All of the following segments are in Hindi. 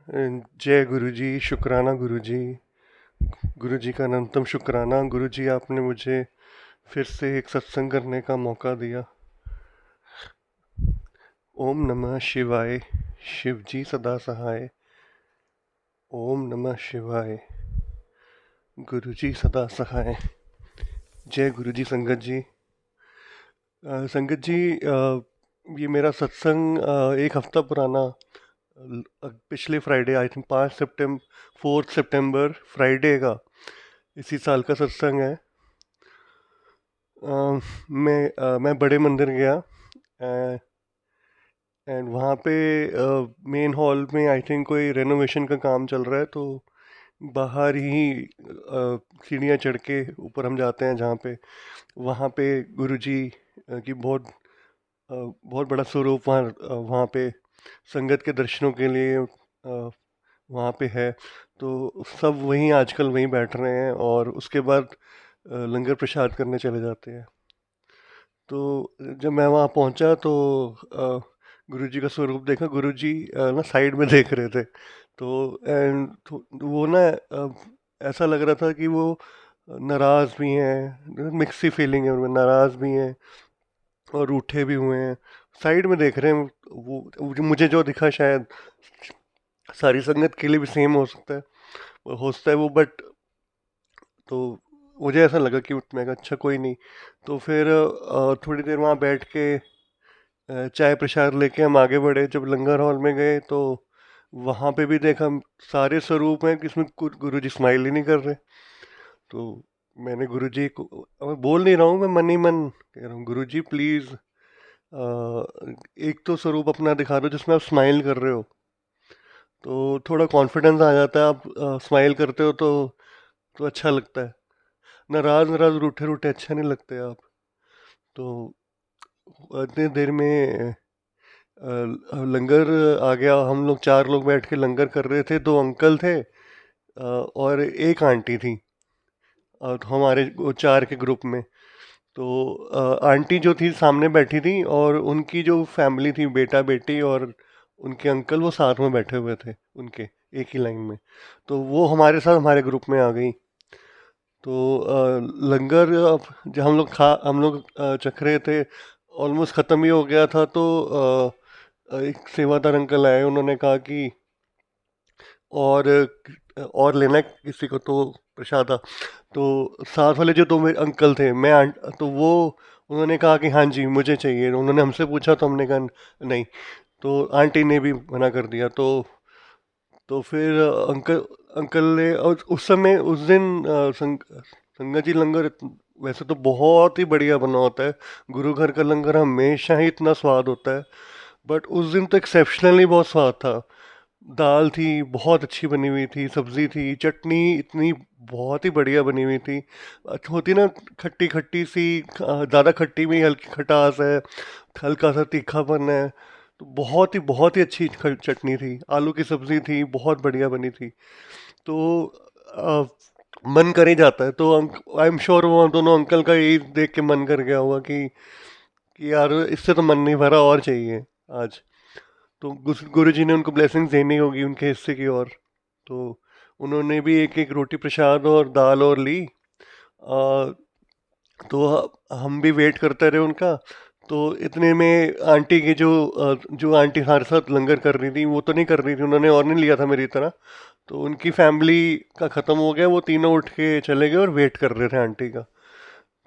जय गुरु जी, शुक्राना गुरु जी। गुरु जी का अनंतम शुक्राना। गुरु जी, आपने मुझे फिर से एक सत्संग करने का मौका दिया। ओम नमः शिवाय। शिव जी सदा सहाय। ओम नमः शिवाय। गुरु जी सदा सहाय। जय गुरु जी। संगत जी, संगत जी, ये मेरा सत्संग एक हफ्ता पुराना, पिछले Friday, I think 5 September, 4 September Friday का इसी साल का सत्संग है। मैं बड़े मंदिर गया एंड वहाँ पे मेन हॉल में आई थिंक कोई रेनोवेशन का काम चल रहा है, तो बाहर ही सीढ़ियाँ चढ़ के ऊपर हम जाते हैं जहाँ पे, वहाँ पे गुरुजी की बहुत बड़ा स्वरूप वहाँ पे संगत के दर्शनों के लिए वहाँ पे है। तो सब वहीं आजकल वहीं बैठ रहे हैं और उसके बाद लंगर प्रसाद करने चले जाते हैं। तो जब मैं वहाँ पहुँचा तो गुरुजी का स्वरूप देखा। गुरुजी ना साइड में देख रहे थे। तो एंड वो ना ऐसा लग रहा था कि वो नाराज़ भी हैं, मिक्स सी फीलिंग है उनमें, नाराज़ भी हैं और रूठे भी हुए हैं। साइड में देख रहे हैं। वो मुझे जो दिखा शायद सारी संगत के लिए भी सेम हो सकता है, हो सकता है वो, बट तो मुझे ऐसा लगा कि मैं कहा अच्छा कोई नहीं। तो फिर थोड़ी देर वहाँ बैठ के चाय प्रसाद लेके हम आगे बढ़े। जब लंगर हॉल में गए तो वहाँ पे भी देखा सारे स्वरूप हैं कि इसमें गुरु जी स्माइल ही नहीं कर रहे। तो मैंने गुरु जी को, मैं बोल नहीं रहा हूँ, मैं मन ही मन कह रहा हूँ गुरु जी प्लीज़ एक तो स्वरूप अपना दिखा दो जिसमें आप स्माइल कर रहे हो, तो थोड़ा कॉन्फिडेंस आ जाता है। आप स्माइल करते हो तो अच्छा लगता है। नाराज नाराज रूठे रूठे अच्छा नहीं लगते आप। तो इतनी देर में लंगर आ गया। हम लोग 4 लोग बैठ के लंगर कर रहे थे। 2 अंकल थे और एक आंटी थी, तो हमारे वो 4 के ग्रुप में। तो आंटी जो थी सामने बैठी थी और उनकी जो फैमिली थी, बेटा बेटी और उनके अंकल, वो साथ में बैठे हुए थे उनके, एक ही लाइन में। तो वो हमारे साथ हमारे ग्रुप में आ गई। तो लंगर अब जब हम लोग चख रहे थे, ऑलमोस्ट ख़त्म ही हो गया था। तो एक सेवादार अंकल आए, उन्होंने कहा कि और लेना है किसी को तो प्रसादा। तो साथ वाले जो 2 मेरे अंकल थे, तो वो उन्होंने कहा कि हाँ जी मुझे चाहिए। उन्होंने हमसे पूछा तो हमने कहा नहीं। तो आंटी ने भी मना कर दिया। तो फिर अंकल अंकल ने, और उस समय उस दिन संगत जी लंगर वैसे तो बहुत ही बढ़िया बना होता है। गुरु घर का लंगर हमेशा ही इतना स्वाद होता है, बट उस दिन तो एक्सेप्शनली बहुत स्वाद था। दाल थी, बहुत अच्छी बनी हुई थी, सब्जी थी, चटनी इतनी बहुत ही बढ़िया बनी हुई थी। होती ना खट्टी खट्टी सी, ज़्यादा खट्टी में हल्की खटास है, हल्का सा तीखापन है। तो बहुत ही अच्छी चटनी थी। आलू की सब्जी थी, बहुत बढ़िया बनी थी। तो अ, मन कर ही जाता है। तो आई एम श्योर वो दोनों अंकल का यही देख के मन कर गया होगा कि यार इससे तो मन नहीं भरा, और चाहिए आज। तो गुरु जी ने उनको ब्लेसिंग्स देनी होगी उनके हिस्से की। और तो उन्होंने भी एक एक रोटी प्रसाद और दाल और ली। आ, तो हम भी वेट करते रहे उनका। तो इतने में आंटी की जो आंटी हमारे साथ लंगर कर रही थी, वो तो नहीं कर रही थी, उन्होंने और नहीं लिया था मेरी तरह। तो उनकी फैमिली का ख़त्म हो गया, वो तीनों उठ के चले गए और वेट कर रहे थे आंटी का।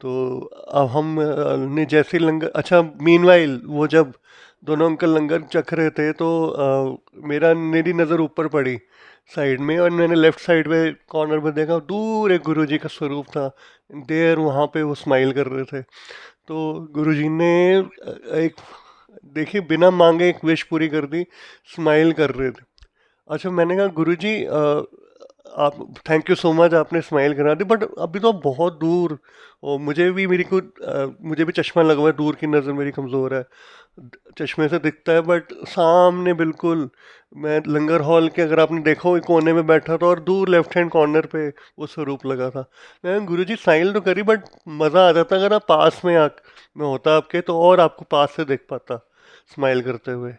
तो अब हम ने जैसे ही लंगर, अच्छा मीनवाइल वो जब दोनों अंकल लंगर चख रहे थे तो मेरी नज़र ऊपर पड़ी साइड में, और मैंने लेफ्ट साइड में कॉर्नर में देखा, दूर एक गुरुजी का स्वरूप था। देर वहाँ पे वो स्माइल कर रहे थे। तो गुरुजी ने एक, देखिए, बिना मांगे एक विश पूरी कर दी। स्माइल कर रहे थे। अच्छा, मैंने कहा गुरुजी आप, थैंक यू सो मच, आपने स्माइल करा दी, बट अभी तो आप बहुत दूर। और मुझे भी चश्मा लगा हुआ है, दूर की नज़र मेरी कमज़ोर है, चश्मे से दिखता है, बट सामने बिल्कुल मैं लंगर हॉल के, अगर आपने देखा हो, एक कोने में बैठा था और दूर लेफ्ट हैंड कॉर्नर पे वो स्वरूप लगा था। मैं गुरुजी स्माइल तो करी, बट मज़ा आ जाता अगर आप पास में होता आपके, तो और आपको पास से देख पाता स्माइल करते हुए।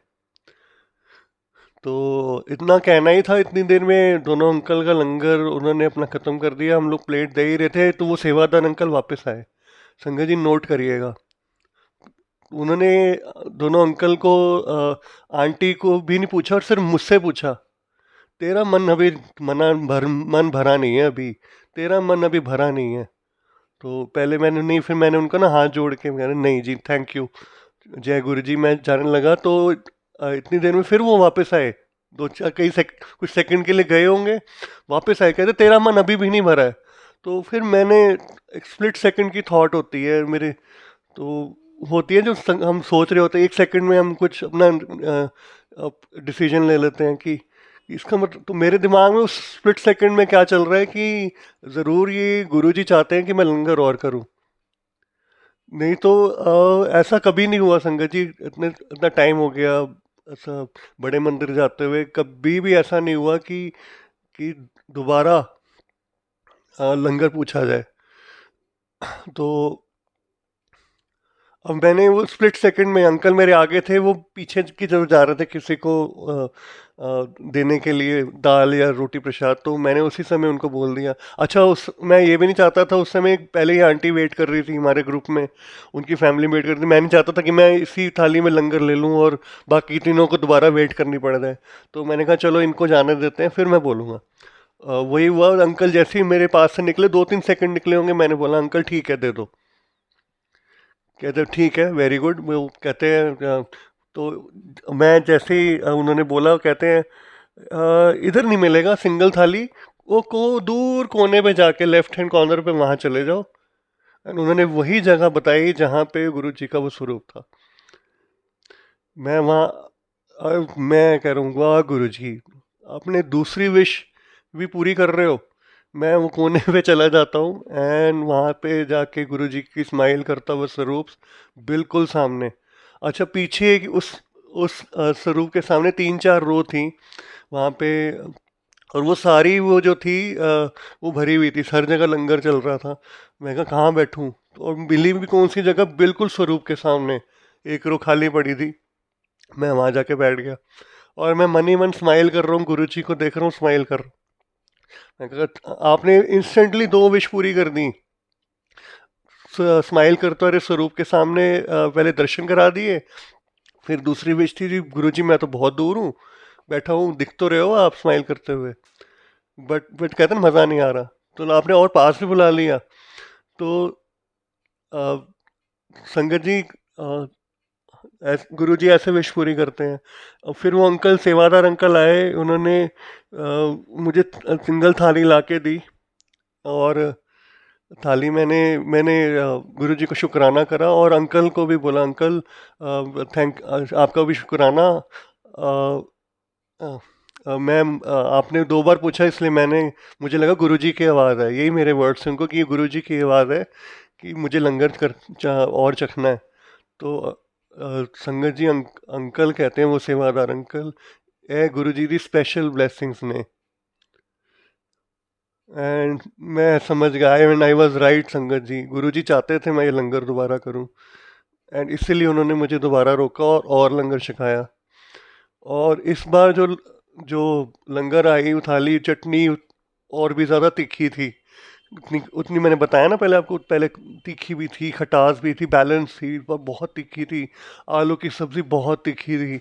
तो इतना कहना ही था, इतनी देर में दोनों अंकल का लंगर उन्होंने अपना ख़त्म कर दिया। हम लोग प्लेट दे ही रहे थे तो वो सेवादार अंकल वापस आए। संगत जी नोट करिएगा, उन्होंने दोनों अंकल को आंटी को भी नहीं पूछा और सिर्फ मुझसे पूछा, तेरा मन अभी मन भरा नहीं है अभी, तेरा मन अभी भरा नहीं है। तो पहले मैंने नहीं, फिर मैंने उनको ना हाथ जोड़ के मैंने, नहीं जी थैंक यू, जय गुरु जी। मैं जाने लगा तो इतनी देर में फिर वो वापस आए। दो चार कुछ सेकंड के लिए गए होंगे, वापस आए, कहते तेरा मन अभी भी नहीं भरा है। तो फिर मैंने, एक स्प्लिट सेकंड की थॉट होती है मेरे, तो होती है जो हम सोच रहे होते हैं, एक सेकंड में हम कुछ अपना डिसीजन ले लेते हैं कि इसका मतलब, तो मेरे दिमाग में उस स्प्लिट सेकंड में क्या चल रहा है कि ज़रूर ये गुरुजी चाहते हैं कि मैं लंगर और करूं। नहीं तो ऐसा कभी नहीं हुआ संगत जी, इतना टाइम हो गया ऐसा बड़े मंदिर जाते हुए, कभी भी ऐसा नहीं हुआ कि दोबारा लंगर पूछा जाए। तो अब मैंने वो स्प्लिट सेकंड में, अंकल मेरे आगे थे, वो पीछे की तरफ जा रहे थे किसी को देने के लिए दाल या रोटी प्रसाद, तो मैंने उसी समय उनको बोल दिया। अच्छा, उस मैं ये भी नहीं चाहता था, उस समय पहले ही आंटी वेट कर रही थी हमारे ग्रुप में, उनकी फैमिली वेट कर रही थी। मैं नहीं चाहता था कि मैं इसी थाली में लंगर ले लूँ और बाकी तीनों को दोबारा वेट करनी पड़ जाए। तो मैंने कहा चलो इनको जाने देते हैं, फिर मैं बोलूँगा। वही हुआ, अंकल जैसे ही मेरे पास से निकले, 2-3 सेकंड निकले होंगे, मैंने बोला अंकल ठीक है दे दो। कहते ठीक है वेरी गुड। वो कहते हैं तो मैं जैसे ही उन्होंने बोला, कहते हैं इधर नहीं मिलेगा सिंगल थाली, वो को दूर कोने पे जाके लेफ्ट हैंड कॉर्नर पे वहाँ चले जाओ। एंड उन्होंने वही जगह बताई जहाँ पे गुरु जी का वो स्वरूप था। मैं वहाँ मैं कह रहा हूँ वाह गुरु जी, आपने दूसरी विश भी पूरी कर रहे हो। मैं वो कोने पे चला जाता हूँ एंड वहाँ पे जाके गुरु जी की स्माइल करता हुआ स्वरूप बिल्कुल सामने। अच्छा, पीछे उस स्वरूप के सामने 3-4 रो थी वहाँ पे, और वो सारी वो जो थी वो भरी हुई थी, हर जगह लंगर चल रहा था। मैं कहा कहाँ बैठूं, और मिली भी कौन सी जगह, बिल्कुल स्वरूप के सामने एक रो खाली पड़ी थी। मैं वहाँ जाके बैठ गया और मैं मन ही मन स्माइल कर रहा हूँ, गुरु जी को देख रहा हूँ, स्माइल कर रहा हूँ। मैं कहा आपने इंस्टेंटली 2 विश पूरी कर दी। स्माइल करते हुए स्वरूप के सामने पहले दर्शन करा दिए, फिर दूसरी विश थी गुरु जी मैं तो बहुत दूर हूँ, बैठा हूँ, दिख तो रहे हो आप स्माइल करते हुए, बट कहते ना मज़ा नहीं आ रहा, तो आपने और पास भी बुला लिया। तो अ, संगत जी, गुरु जी ऐसे विश पूरी करते हैं। और फिर वो अंकल, सेवादार अंकल आए, उन्होंने मुझे सिंगल थाली ला के दी, और थाली मैंने मैंने गुरु जी को शुक्राना करा और अंकल को भी बोला अंकल आपका भी शुक्राना। अ, अ, मैम आपने 2 बार पूछा इसलिए मैंने, मुझे लगा गुरुजी की आवाज़ है, यही मेरे वर्ड्स हैं उनको कि ये गुरुजी की आवाज़ है कि मुझे लंगर और चखना है। तो संगत जी अंकल कहते हैं, वो सेवादार अंकल, ए गुरुजी दी स्पेशल ब्लेसिंग्स ने। एंड मैं समझ गया, एंड आई वाज राइट संगत जी, गुरुजी चाहते थे मैं ये लंगर दोबारा करूं, एंड इसीलिए उन्होंने मुझे दोबारा रोका और लंगर सिखाया। और इस बार जो जो लंगर आई, वो थाली, चटनी और भी ज़्यादा तीखी थी। उतनी उतनी मैंने बताया ना पहले आपको, पहले तीखी भी थी, खटास भी थी, बैलेंस थी, पर बहुत तीखी थी। आलू की सब्ज़ी बहुत तीखी थी।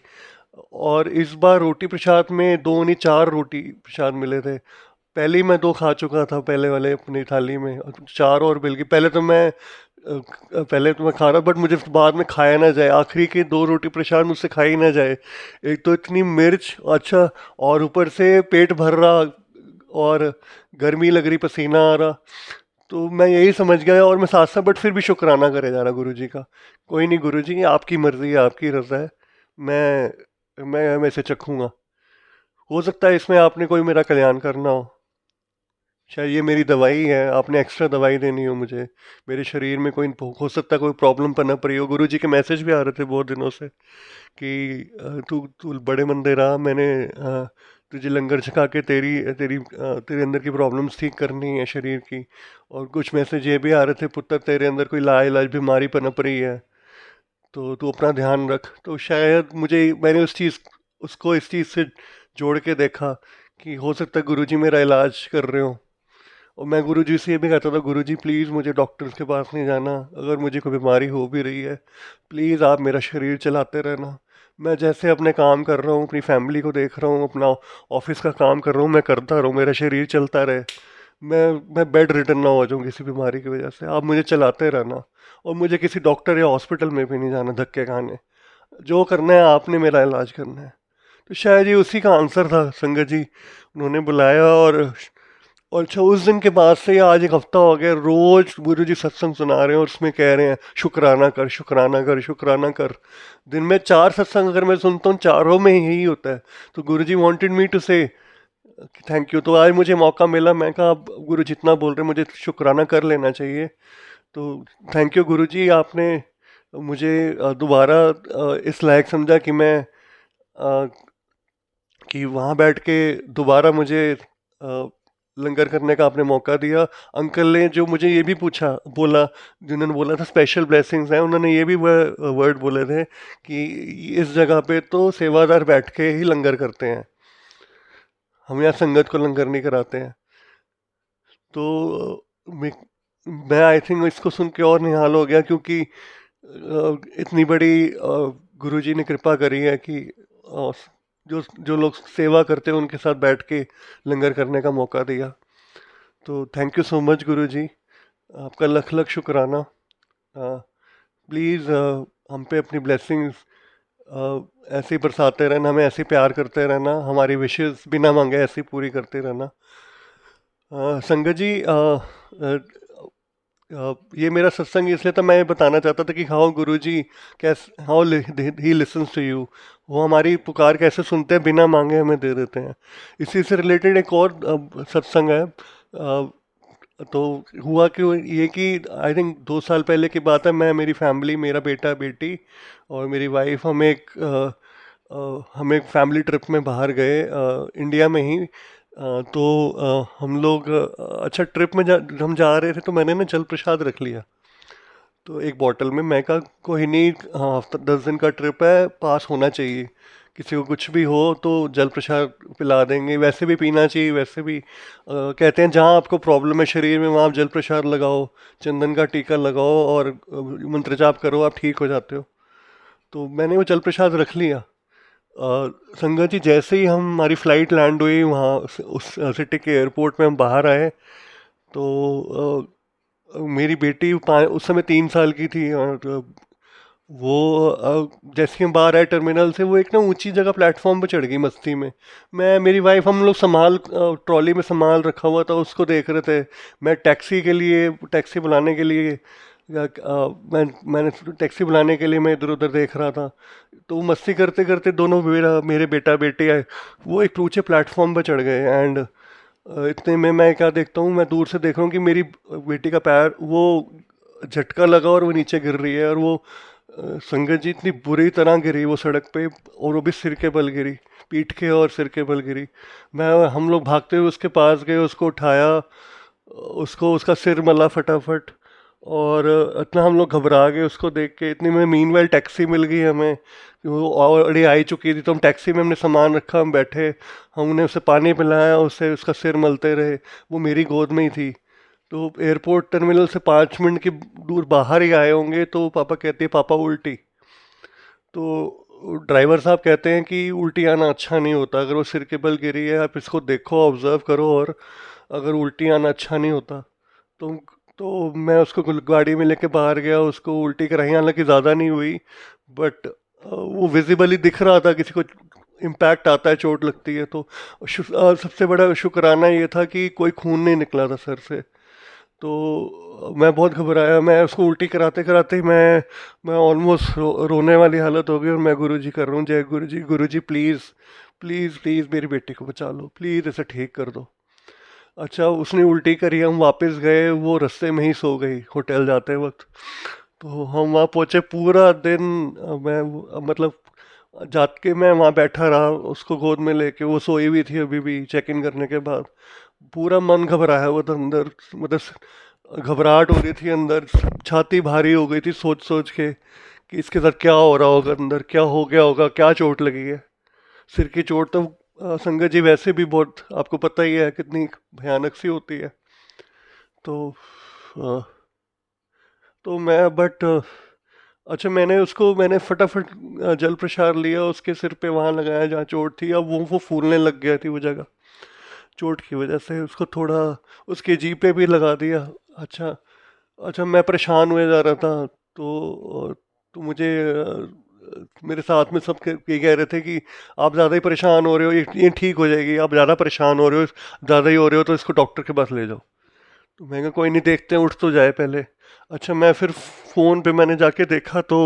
और इस बार रोटी प्रसाद में 2 नहीं 4 रोटी प्रसाद मिले थे। पहले ही मैं 2 खा चुका था पहले वाले अपनी थाली में, और 4 और मिल गई। पहले तो मैं खा रहा, बट मुझे बाद में खाया ना जाए, आखिरी की 2 रोटी प्रसाद मुझसे खाई ना जाए। एक तो इतनी मिर्च, अच्छा, और ऊपर से पेट भर रहा, और गर्मी लग रही, पसीना आ रहा। तो मैं यही समझ गया, और मैं साथ साथ बट फिर भी शुक्राना करे जा रहा गुरु जी का। कोई नहीं गुरु जी, आपकी मर्जी है, आपकी रज़ा है, मैं इसे चखूंगा। हो सकता है इसमें आपने कोई मेरा कल्याण करना हो, शायद ये मेरी दवाई है, आपने एक्स्ट्रा दवाई देनी हो मुझे, मेरे शरीर में कोई, हो सकता है कोई प्रॉब्लम पनप रही हो। गुरु जी के मैसेज भी आ रहे थे बहुत दिनों से कि तू तू बड़े मंदिर आ, मैंने तुझे लंगर छका के तेरे अंदर की प्रॉब्लम्स ठीक करनी है शरीर की। और कुछ मैसेज ये भी आ रहे थे, पुत्र तेरे अंदर कोई लाइलाज बीमारी पनप रही है, तो तू अपना ध्यान रख। तो शायद मैंने उस चीज़ उसको इस चीज़ से जोड़ के देखा कि हो सकता है गुरुजी मेरा इलाज कर रहे हो। और मैं गुरुजी से ये भी कहता था, गुरुजी प्लीज़ मुझे डॉक्टर्स के पास नहीं जाना, अगर मुझे कोई बीमारी हो भी रही है प्लीज़ आप मेरा शरीर चलाते रहना। मैं जैसे अपने काम कर रहा हूँ, अपनी फैमिली को देख रहा हूँ, अपना ऑफिस का काम कर रहा हूँ, मैं करता रहूँ, मेरा शरीर चलता रहे। मैं बेड रिटर्न ना हो जाऊँ किसी बीमारी की वजह से, आप मुझे चलाते रहना। और मुझे किसी डॉक्टर या हॉस्पिटल में भी नहीं जाना धक्के खाने, जो करना है आपने मेरा इलाज करना है। तो शायद ये उसी का आंसर था संगत जी। उन्होंने बुलाया और अच्छा, उस दिन के बाद से आज एक हफ्ता हो गया, रोज गुरु जी सत्संग सुना रहे हैं और उसमें कह रहे हैं शुक्राना कर, शुक्राना कर, शुक्राना कर। दिन में 4 सत्संग अगर मैं सुनता हूँ, चारों में यही होता है। तो गुरु जी वॉन्टेड मी टू से थैंक यू। तो आज मुझे मौका मिला, मैं कहा अब गुरु जितना बोल रहे हैं मुझे शुक्राना कर लेना चाहिए। तो थैंक यू गुरु जी, आपने मुझे दोबारा इस लायक समझा कि मैं अ, कि वहाँ बैठ के दोबारा मुझे लंगर करने का आपने मौका दिया। अंकल ने जो मुझे ये भी पूछा बोला, जिन्होंने बोला था स्पेशल ब्लेसिंग्स हैं, उन्होंने ये भी वर्ड बोले थे कि इस जगह पे तो सेवादार बैठ के ही लंगर करते हैं, हम यहाँ संगत को लंगर नहीं कराते हैं। तो मैं आई थिंक इसको सुन के और निहाल हो गया, क्योंकि इतनी बड़ी गुरुजी ने कृपा करी है कि जो जो लोग सेवा करते हैं उनके साथ बैठ के लंगर करने का मौका दिया। तो थैंक यू सो मच गुरुजी, आपका लख लख शुक्राना। प्लीज़ हम पे अपनी ब्लेसिंग्स ऐसे ही बरसाते रहना, हमें ऐसे ही प्यार करते रहना, हमारी विशेष बिना मांगे ऐसे ही पूरी करते रहना। संगत जी, ये मेरा सत्संग इसलिए था, मैं ये बताना चाहता था कि हाउ गुरुजी कैसे, how he listens to you, वो हमारी पुकार कैसे सुनते हैं, बिना मांगे हमें दे देते हैं। इसी से रिलेटेड एक और सत्संग है। तो हुआ कि ये कि आई थिंक 2 साल पहले की बात है, मैं, मेरी फैमिली, मेरा बेटा बेटी और मेरी वाइफ, हम एक फैमिली ट्रिप में बाहर गए, इंडिया में ही। तो हम लोग अच्छा ट्रिप में हम जा रहे थे, तो मैंने ना जल प्रसाद रख लिया। तो एक बॉटल में, मैं कहा कोई नहीं, हाँ हफ्ता 10 दिन का ट्रिप है, पास होना चाहिए, किसी को कुछ भी हो तो जल प्रसाद पिला देंगे, वैसे भी पीना चाहिए, वैसे भी कहते हैं जहाँ आपको प्रॉब्लम है शरीर में वहाँ आप जल प्रसाद लगाओ, चंदन का टीका लगाओ और मंत्र जाप करो, आप ठीक हो जाते हो। तो मैंने वो जल प्रसाद रख लिया। संगत जी, जैसे ही हमारी फ़्लाइट लैंड हुई वहाँ उस सिटी के एयरपोर्ट में, हम बाहर आए तो मेरी बेटी उस समय 3 साल की थी, और वो जैसे ही हम बाहर आए टर्मिनल से, वो एक ना ऊंची जगह प्लेटफॉर्म पे चढ़ गई मस्ती में। मैं, मेरी वाइफ, हम लोग ट्रॉली में सामान रखा हुआ था उसको देख रहे थे। मैं टैक्सी बुलाने के लिए मैंने टैक्सी बुलाने के लिए मैं इधर उधर देख रहा था। तो वो मस्ती करते करते दोनों, मेरे बेटा बेटी आए, वो एक ऊंचे प्लेटफॉर्म पर चढ़ गए। एंड इतने में मैं क्या देखता हूँ, मैं दूर से देख रहा हूँ कि मेरी बेटी का पैर, वो झटका लगा और वो नीचे गिर रही है। और वो संगत जी इतनी बुरी तरह गिरी वो सड़क पे, और वो भी सिर के बल गिरी, पीठ के और सिर के बल गिरी। हम लोग भागते हुए उसके पास गए, उसको उठाया, उसको उसका सिर मला फटाफट। और इतना हम लोग घबरा गए उसको देख के। इतनी में मीनवाइल टैक्सी मिल गई हमें, वो ऑलरेडी आई चुकी थी। तो हम टैक्सी में, हमने सामान रखा, हम बैठे, हमने उसे पानी पिलाया, उससे उसका सिर मलते रहे। वो मेरी गोद में ही थी। तो एयरपोर्ट टर्मिनल से 5 मिनट की दूर बाहर ही आए होंगे तो पापा कहती है पापा उल्टी। तो ड्राइवर साहब कहते हैं कि उल्टी आना अच्छा नहीं होता, अगर वो सिर के बल गिरी है आप इसको देखो, ऑब्जर्व करो, और अगर उल्टी आना अच्छा नहीं होता। तो तो मैं उसको गाड़ी में लेके बाहर गया, उसको उल्टी कराई, हालांकि ज़्यादा नहीं हुई, बट वो विजिबली दिख रहा था, किसी को इम्पैक्ट आता है, चोट लगती है तो। सबसे बड़ा शुक्राना ये था कि कोई खून नहीं निकला था सर से। तो मैं बहुत घबराया, मैं उसको उल्टी कराते कराते ही मैं ऑलमोस्ट रोने वाली हालत हो गई। और मैं गुरुजी कर रहा हूँ, जय गुरुजी, गुरुजी प्लीज़ प्लीज़ प्लीज़ मेरी बेटी को बचा लो, प्लीज़ इसे ठीक कर दो। अच्छा, उसने उल्टी करी, हम वापस गए, वो रास्ते में ही सो गई होटल जाते वक्त। तो हम वहाँ पहुँचे, पूरा दिन मतलब जात के मैं वहाँ बैठा रहा उसको गोद में लेके, वो सोई हुई थी अभी भी चेक इन करने के बाद। पूरा मन घबराया हुआ था अंदर, मतलब घबराहट हो रही थी अंदर, छाती भारी हो गई थी सोच सोच के कि इसके साथ क्या हो रहा होगा, अंदर क्या हो गया होगा, क्या चोट लगी है। सिर की चोट तो संगत जी वैसे भी बहुत, आपको पता ही है कितनी भयानक सी होती है। तो अ, तो मैं बट अच्छा, मैंने फटाफट जल प्रसार लिया, उसके सिर पे वहां लगाया जहाँ चोट थी। अब वो फूलने लग गया थी वो जगह, चोट की वजह से। उसको थोड़ा उसके जी पे भी लगा दिया। अच्छा। अच्छा, मैं परेशान हुए जा रहा था। तो मुझे मेरे साथ में सब ये कह रहे थे कि आप ज़्यादा ही परेशान हो रहे हो, ये ठीक हो जाएगी, आप ज़्यादा परेशान हो रहे हो, ज़्यादा ही हो रहे हो, तो इसको डॉक्टर के पास ले जाओ। तो मैं कहा कोई नहीं, देखते हैं, उठ तो जाए पहले। अच्छा, मैं फिर फ़ोन पे मैंने जाके देखा तो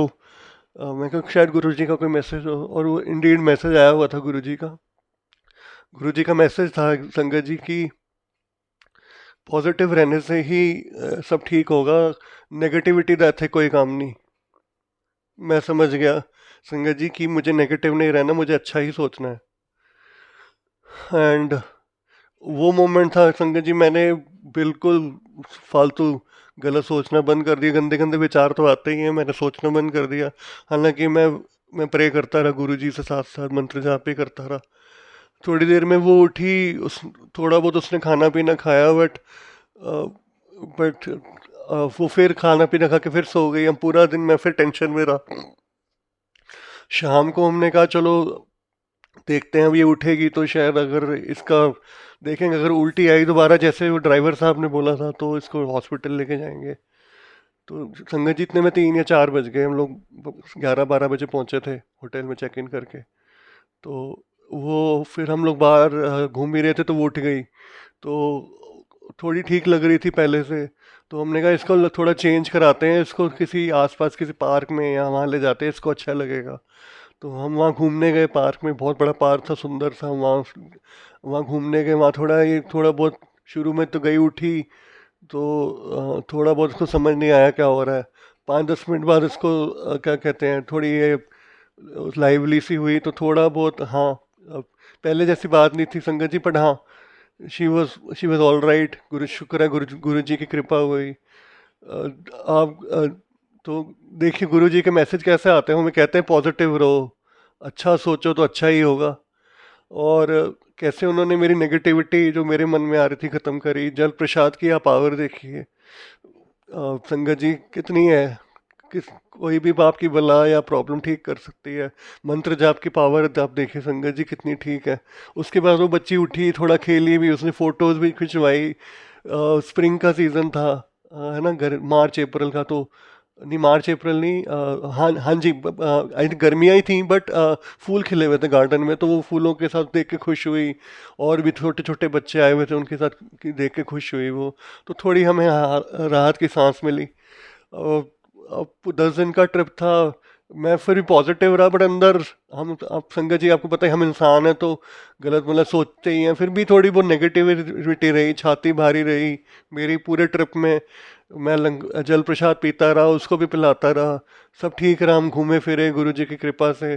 मैं कहा शायद गुरुजी का कोई मैसेज हो, और वो इंडीड मैसेज आया हुआ था गुरुजी का। गुरुजी का मैसेज था संगत जी की, पॉजिटिव रहने से ही सब ठीक होगा, नेगेटिविटी रहते कोई काम नहीं। मैं समझ गया संगत जी कि मुझे नेगेटिव नहीं रहना, मुझे अच्छा ही सोचना है। एंड वो मोमेंट था संगत जी, मैंने बिल्कुल फालतू गलत सोचना बंद कर दिया। गंदे गंदे विचार तो आते ही हैं, मैंने सोचना बंद कर दिया। हालांकि मैं प्रे करता रहा, गुरु जी से साथ साथ मंत्र जाप भी करता रहा। थोड़ी देर में वो उठी, उस थोड़ा बहुत उसने खाना पीना खाया, बट वो फिर खाना पीना खा के फिर सो गई। हम पूरा दिन मैं फिर टेंशन में रहा। शाम को हमने कहा चलो देखते हैं, अब ये उठेगी तो शायद, अगर इसका देखेंगे, अगर उल्टी आई दोबारा जैसे वो ड्राइवर साहब ने बोला था, तो इसको हॉस्पिटल लेके जाएंगे। तो संगत जीतने में 3 या 4 बज गए। हम लोग 11-12 बजे पहुंचे थे होटल में चेक इन करके। तो वो फिर हम लोग बाहर घूम ही रहे थे तो वो उठ गई। तो थोड़ी ठीक लग रही थी पहले से। तो हमने कहा इसको थोड़ा चेंज कराते हैं, इसको किसी आसपास किसी पार्क में या वहाँ ले जाते हैं, इसको अच्छा लगेगा। तो हम वहाँ घूमने गए पार्क में, बहुत बड़ा पार्क था, सुंदर सा। वहाँ वहाँ घूमने गए, वहाँ थोड़ा बहुत शुरू में तो गई उठी, तो थोड़ा बहुत उसको समझ नहीं आया क्या हो रहा है। 5-10 मिनट बाद उसको क्या कहते हैं, थोड़ी ये लाइवली सी हुई, तो थोड़ा बहुत, हाँ, पहले जैसी बात नहीं थी संगत जी, बट हाँ, शी वॉज ऑल राइट। गुरु शुक्र है, गुरु जी की कृपा हुई। आप तो देखिए गुरु जी के मैसेज कैसे आते हैं, हमें कहते हैं पॉजिटिव रहो, अच्छा सोचो तो अच्छा ही होगा। और कैसे उन्होंने मेरी नेगेटिविटी जो मेरे मन में आ रही थी खत्म करी। जल प्रसाद की आप पावर देखिए संगत जी कितनी है, किस कोई भी बाप की बला या प्रॉब्लम ठीक कर सकती है। मंत्र जाप की पावर आप देखिए संगत जी कितनी ठीक है। उसके बाद वो बच्ची उठी, थोड़ा खेली भी, उसने फोटोज भी खिंचवाई। स्प्रिंग का सीजन था, है ना, मार्च अप्रैल का। तो नहीं, मार्च अप्रैल नहीं, हाँ हाँ जी, आई थिंक गर्मियाँ ही थी, बट फूल खिले हुए थे गार्डन में, तो वो फूलों के साथ देख के खुश हुई। और भी छोटे छोटे बच्चे आए हुए थे, उनके साथ देख के खुश हुई वो। तो थोड़ी हमें राहत की सांस मिली। अब 10 दिन का ट्रिप था। मैं फिर भी पॉजिटिव रहा, बट अंदर हम, आप संगत जी आपको पता है, हम इंसान हैं तो गलत मतलब सोचते ही हैं। फिर भी थोड़ी बहुत नेगेटिविटी रही, छाती भारी रही मेरी पूरे ट्रिप में। मैं जल प्रसाद पीता रहा, उसको भी पिलाता रहा, सब ठीक रहा। हम घूमे फिरे गुरु जी की कृपा से।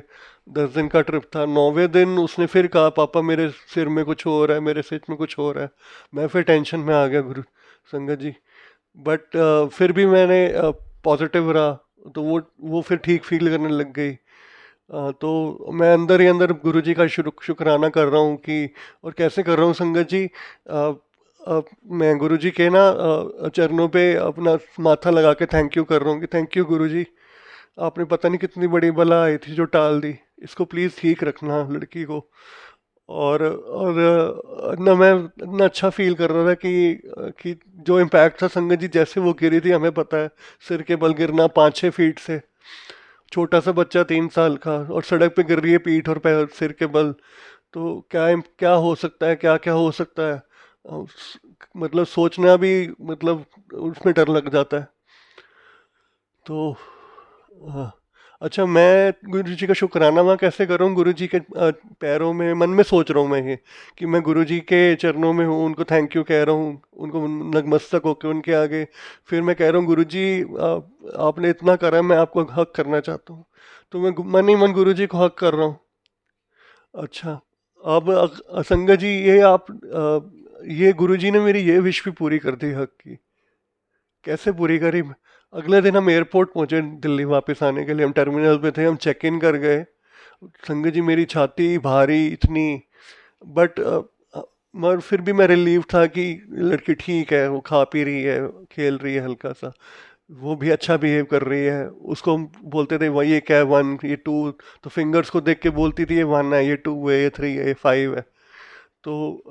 10 दिन का ट्रिप था। 9वें दिन उसने फिर कहा पापा मेरे सिर में कुछ हो रहा है, मेरे सिर में कुछ हो रहा है। मैं फिर टेंशन में आ गया गुरु संगत जी। बट फिर भी मैंने पॉजिटिव रहा, तो वो फिर ठीक फील करने लग गई। तो मैं अंदर ही अंदर गुरुजी का शुक्राना कर रहा हूँ कि, और कैसे कर रहा हूँ संगत जी, मैं गुरुजी के ना चरणों पे अपना माथा लगा के थैंक यू कर रहा हूँ कि थैंक यू गुरुजी, आपने पता नहीं कितनी बड़ी बला आई थी जो टाल दी, इसको प्लीज़ ठीक रखना लड़की को। और ना मैं इतना अच्छा फील कर रहा था कि जो इम्पैक्ट था संगत जी, जैसे वो गिरी थी, हमें पता है सिर के बल गिरना 5-6 फीट से, छोटा सा बच्चा 3 साल का, और सड़क पे गिर रही है पीठ और पैर सिर के बल। तो क्या क्या हो सकता है, क्या क्या हो सकता है, मतलब सोचना भी, मतलब उसमें डर लग जाता है। तो हाँ। अच्छा, मैं गुरु जी का शुक्राना वहाँ कैसे करूँ, गुरु जी के पैरों में, मन में सोच रहा हूँ मैं ये कि मैं गुरु जी के चरणों में हूँ, उनको थैंक यू कह रहा हूँ, उनको नतमस्तक होके उनके आगे। फिर मैं कह रहा हूँ गुरु जी, आपने इतना करा है, मैं आपको हक करना चाहता हूँ। तो मैं मन ही मन गुरु जी को हक कर रहा हूँ। अच्छा, अब संगत जी, ये गुरु जी ने मेरी ये विश भी पूरी कर दी हक की। कैसे पूरी करी? अगले दिन हम एयरपोर्ट पहुंचे दिल्ली वापस आने के लिए। हम टर्मिनल पे थे, हम चेक इन कर गए। संगत जी मेरी छाती भारी इतनी, बट मगर फिर भी मैं रिलीव था कि लड़की ठीक है, वो खा पी रही है, खेल रही है हल्का सा, वो भी अच्छा बिहेव कर रही है। उसको हम बोलते थे वही ये क्या है, वन ये टू, तो फिंगर्स को देख के बोलती थी ये वन है, ये टू है, ये थ्री है, ये फाइव है। तो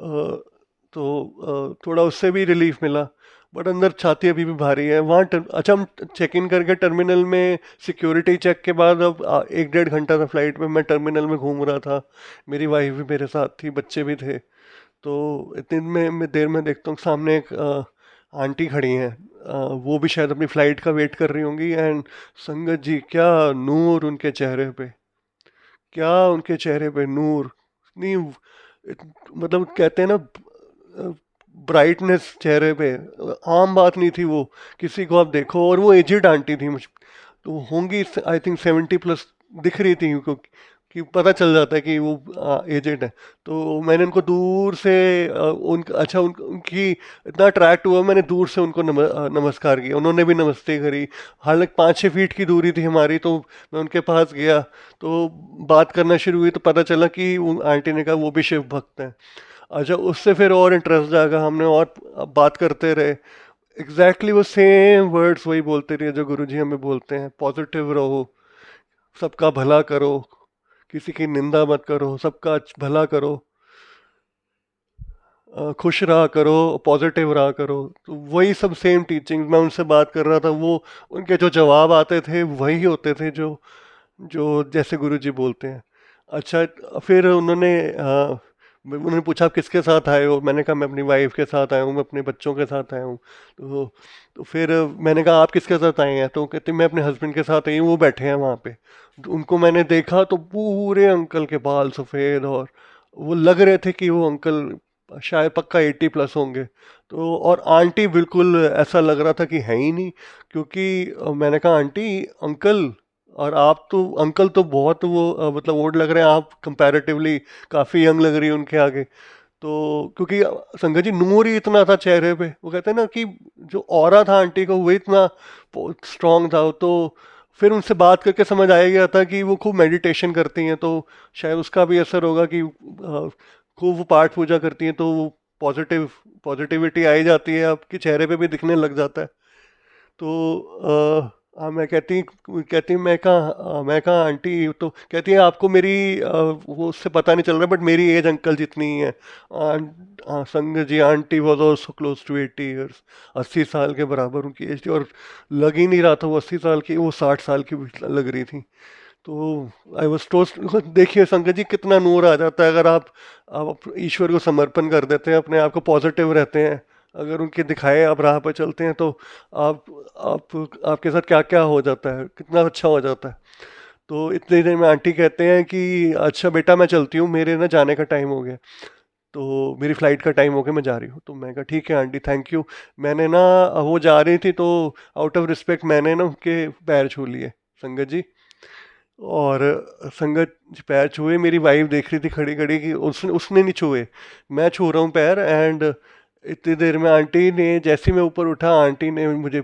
थोड़ा उससे भी रिलीफ मिला। बट अंदर छाती अभी भी भारी है वहाँ। अच्छा, हम चेक इन करके टर्मिनल में सिक्योरिटी चेक के बाद अब 1 डेढ़ घंटा था फ्लाइट में, मैं टर्मिनल में घूम रहा था, मेरी वाइफ भी मेरे साथ थी, बच्चे भी थे। तो इतनी में देर में देखता हूँ सामने एक आंटी खड़ी हैं। वो भी शायद अपनी फ्लाइट का वेट कर रही होंगी। एंड संगत जी क्या नूर उनके चेहरे पे, क्या उनके चेहरे पे नूर, इतनी मतलब कहते हैं ना ब्राइटनेस चेहरे पे, आम बात नहीं थी वो। किसी को आप देखो, और वो एजिड आंटी थी, मुझ तो होंगी आई थिंक 70 प्लस दिख रही थी, क्योंकि कि पता चल जाता है कि वो एजेड है। तो मैंने उनको दूर से अच्छा उनकी इतना अट्रैक्ट हुआ, मैंने दूर से उनको नमस्कार किया, उन्होंने भी नमस्ते करी। हालांकि 5-6 फीट की दूरी थी हमारी, तो मैं उनके पास गया, तो बात करना शुरू हुई, तो पता चला कि वो आंटी ने कहा वो भी शिव भक्त हैं। अच्छा, उससे फिर और इंटरेस्ट जागा, हमने और बात करते रहे। एग्जैक्टली वो सेम वर्ड्स वही बोलते रहे जो गुरुजी हमें बोलते हैं, पॉजिटिव रहो, सबका भला करो, किसी की निंदा मत करो, सबका भला करो, खुश रहा करो, पॉजिटिव रहा करो। तो वही सब सेम टीचिंग मैं उनसे बात कर रहा था, वो उनके जो जवाब आते थे वही होते थे जो जो जैसे गुरुजी बोलते हैं। अच्छा, फिर उन्होंने पूछा आप किसके साथ आए हो, मैंने कहा मैं अपनी वाइफ के साथ आया हूँ, मैं अपने बच्चों के साथ आया हूँ। तो फिर मैंने कहा आप किसके साथ आए हैं, तो कहते मैं अपने हस्बैंड के साथ आई हूँ, वो बैठे हैं वहाँ पे। तो उनको मैंने देखा तो पूरे अंकल के बाल सफ़ेद, और वो लग रहे थे कि वो अंकल शायद पक्का 80 प्लस होंगे। तो और आंटी बिल्कुल ऐसा लग रहा था कि है ही नहीं, क्योंकि मैंने कहा आंटी अंकल, और आप तो अंकल तो बहुत वो मतलब ओल्ड लग रहे हैं, आप कंपैरेटिवली काफ़ी यंग लग रही है उनके आगे। तो क्योंकि संगत जी नूर ही इतना था चेहरे पे, वो कहते हैं ना कि जो ऑरा था आंटी को वो इतना स्ट्रांग था। तो फिर उनसे बात करके समझ आ गया था कि वो खूब मेडिटेशन करती हैं, तो शायद उसका भी असर होगा कि खूब वो पाठ पूजा करती हैं, तो वो पॉजिटिविटी आई जाती है, आपके चेहरे पे भी दिखने लग जाता है। तो मैं कहती मैं कहा आंटी, तो कहती है आपको मेरी वो उससे पता नहीं चल रहा, बट मेरी एज अंकल जितनी ही है। Sang ji aunty was also close to 80 years, 80 साल के बराबर उनकी एज थी, और लग ही नहीं रहा था वो 80 साल की, वो 60 साल की भी लग रही थी। तो आई वॉज टोस्ट। देखिए संगत जी कितना नूर आ जाता है अगर आप ईश्वर को समर्पण कर देते हैं, अपने आप को पॉजिटिव रहते हैं, अगर उनके दिखाए आप राह पर चलते हैं, तो आप आपके साथ क्या क्या हो जाता है, कितना अच्छा हो जाता है। तो इतनी देर में आंटी कहते हैं कि अच्छा बेटा मैं चलती हूँ, मेरे ना जाने का टाइम हो गया, तो मेरी फ़्लाइट का टाइम हो गया, मैं जा रही हूँ। तो मैं कहा ठीक है आंटी, थैंक यू। मैंने ना वो जा रही थी, तो आउट ऑफ रिस्पेक्ट मैंने ना उनके पैर छू लिए संगत जी। और संगत पैर छुए, मेरी वाइफ देख रही थी खड़ी खड़ी कि उसने उसने नहीं छुए, मैं छू रहा हूँ पैर। एंड इतनी देर में आंटी ने, जैसे ही मैं ऊपर उठा, आंटी ने मुझे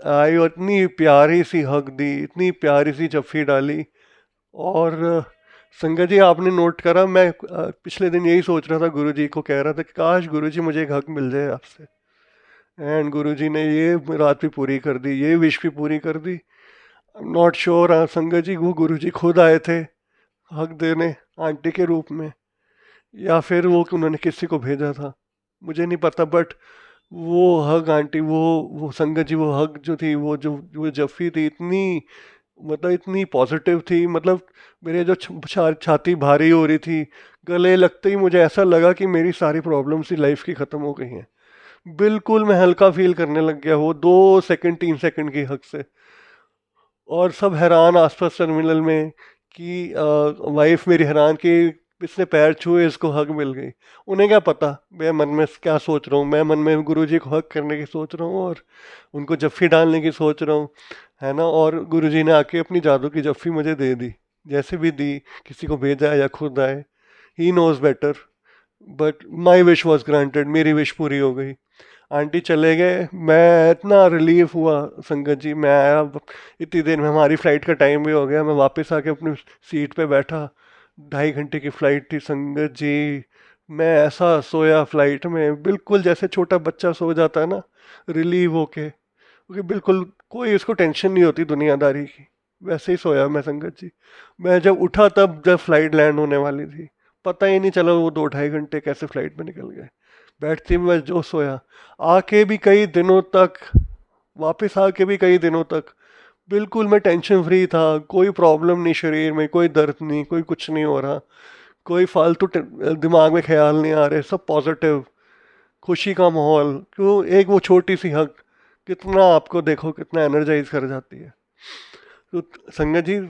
आई और इतनी प्यारी सी हक दी, इतनी प्यारी सी जफ्फी डाली। और संगत जी आपने नोट करा, मैं पिछले दिन यही सोच रहा था, गुरुजी को कह रहा था कि काश गुरुजी मुझे एक हक मिल जाए आपसे। एंड गुरुजी ने ये रात भी पूरी कर दी, ये विश भी पूरी कर दी। नॉट श्योर संगत जी वो गुरुजी खुद आए थे हक देने आंटी के रूप में, या फिर वो कि उन्होंने किसी को भेजा था, मुझे नहीं पता। बट वो हक आंटी, वो संगत जी, वो हक जो थी, वो जो जफ्फी थी, इतनी मतलब इतनी पॉजिटिव थी। मतलब मेरे जो छाती भारी हो रही थी, गले लगते ही मुझे ऐसा लगा कि मेरी सारी प्रॉब्लम्स ही लाइफ की ख़त्म हो गई हैं। बिल्कुल मैं हल्का फील करने लग गया, वो 2 सेकंड 3 सेकंड की हक से। और सब हैरान आसपास टर्मिनल में कि वाइफ मेरी हैरान कि इसने पैर छुए, इसको हक मिल गई। उन्हें क्या पता मैं मन में क्या सोच रहा हूँ, मैं मन में गुरुजी को हक करने की सोच रहा हूँ, और उनको जफ्फी डालने की सोच रहा हूँ, है ना। और गुरुजी ने आके अपनी जादू की जफ्फी मुझे दे दी, जैसे भी दी, किसी को भेजा या खुद आए, he knows better. But my wish was granted, मेरी विश पूरी हो गई। आंटी चले गए, मैं इतना रिलीफ हुआ संगत जी। मैं आया, इतनी देर में हमारी फ़्लाइट का टाइम भी हो गया। मैं वापस आके अपनी सीट पे बैठा। 2.5 घंटे की फ़्लाइट थी संगत जी। मैं ऐसा सोया फ़्लाइट में, बिल्कुल जैसे छोटा बच्चा सो जाता है ना, रिलीव होके, क्योंकि बिल्कुल कोई उसको टेंशन नहीं होती दुनियादारी की, वैसे ही सोया मैं संगत जी। मैं जब उठा तब जब फ़्लाइट लैंड होने वाली थी, पता ही नहीं चला वो 2-2.5 घंटे कैसे फ़्लाइट में निकल गए। बैठती में मैं जो सोया, आके भी कई दिनों तक, वापस आके भी कई दिनों तक बिल्कुल मैं टेंशन फ्री था। कोई प्रॉब्लम नहीं, शरीर में कोई दर्द नहीं, कोई कुछ नहीं हो रहा, कोई फालतू दिमाग में ख्याल नहीं आ रहे, सब पॉजिटिव, खुशी का माहौल। क्यों, एक वो छोटी सी हक कितना आपको देखो कितना एनर्जाइज कर जाती है। तो संगत जी,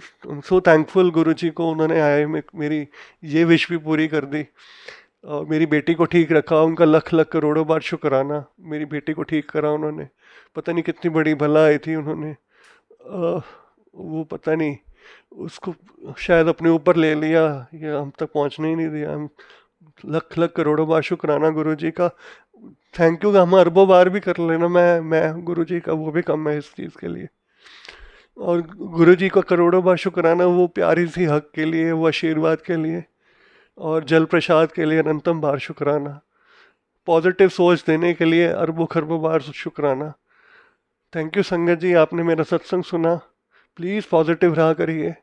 सो थैंकफुल गुरु जी को, उन्होंने आए मेरी ये विश भी पूरी कर दी और मेरी बेटी को ठीक रखा। उनका लख लख करोड़ों बार शुक्राना, मेरी बेटी को ठीक करा उन्होंने। पता नहीं कितनी बड़ी भला आई थी उन्होंने। वो पता नहीं, उसको शायद अपने ऊपर ले लिया या हम तक पहुंचने ही नहीं दिया। हम लख लख करोड़ों बार शुक्राना गुरु जी का। थैंक यू हम अरबों बार भी कर लेना, मैं गुरु जी का वो भी कम है इस चीज़ के लिए। और गुरु जी का करोड़ों बार शुक्राना वो प्यारी सी हक के लिए, वो आशीर्वाद के लिए, और जल प्रसाद के लिए अनंतम बार शुक्राना। पॉजिटिव सोच देने के लिए अरबों खरबों बार शुक्राना। थैंक यू संगत जी, आपने मेरा सत्संग सुना। प्लीज़ पॉजिटिव रहा करिए।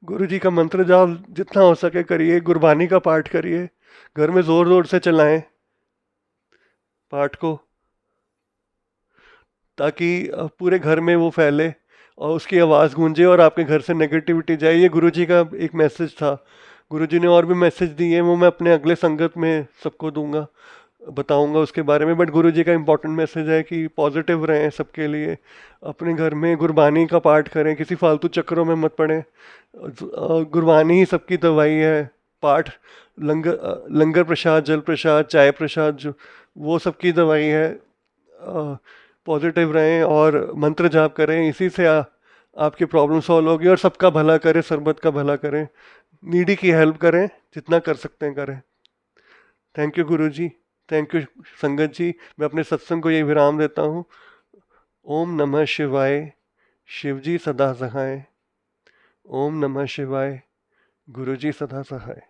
गुरु जी का मंत्र जाप जितना हो सके करिए। गुरबानी का पाठ करिए, घर में ज़ोर ज़ोर से चलाएं पाठ को, ताकि पूरे घर में वो फैले और उसकी आवाज़ गूंजे और आपके घर से नेगेटिविटी जाए। ये गुरु जी का एक मैसेज था। गुरु जी ने और भी मैसेज दिए, वो मैं अपने अगले संगत में सबको दूंगा, बताऊंगा उसके बारे में। बट गुरु जी का इम्पोर्टेंट मैसेज है कि पॉजिटिव रहें सबके लिए। अपने घर में गुरबानी का पाठ करें, किसी फालतू चक्करों में मत पड़ें। गुरबानी ही सबकी दवाई है। पाठ, लंगर प्रसाद, जल प्रसाद, चाय प्रसाद, जो वो सबकी दवाई है। पॉजिटिव रहें और मंत्र जाप करें, इसी से आपकी प्रॉब्लम सॉल्व होगी। और सबका भला करें, सरबत का भला करें, नीडी की हेल्प करें, जितना कर सकते हैं करें। Thank you Guru ji, thank you संगत जी। मैं अपने सत्संग को यही विराम देता हूँ। ओम नमः शिवाय। शिव जी सदा सहाय। ओम नमः शिवाय। गुरु जी सदा सहाय।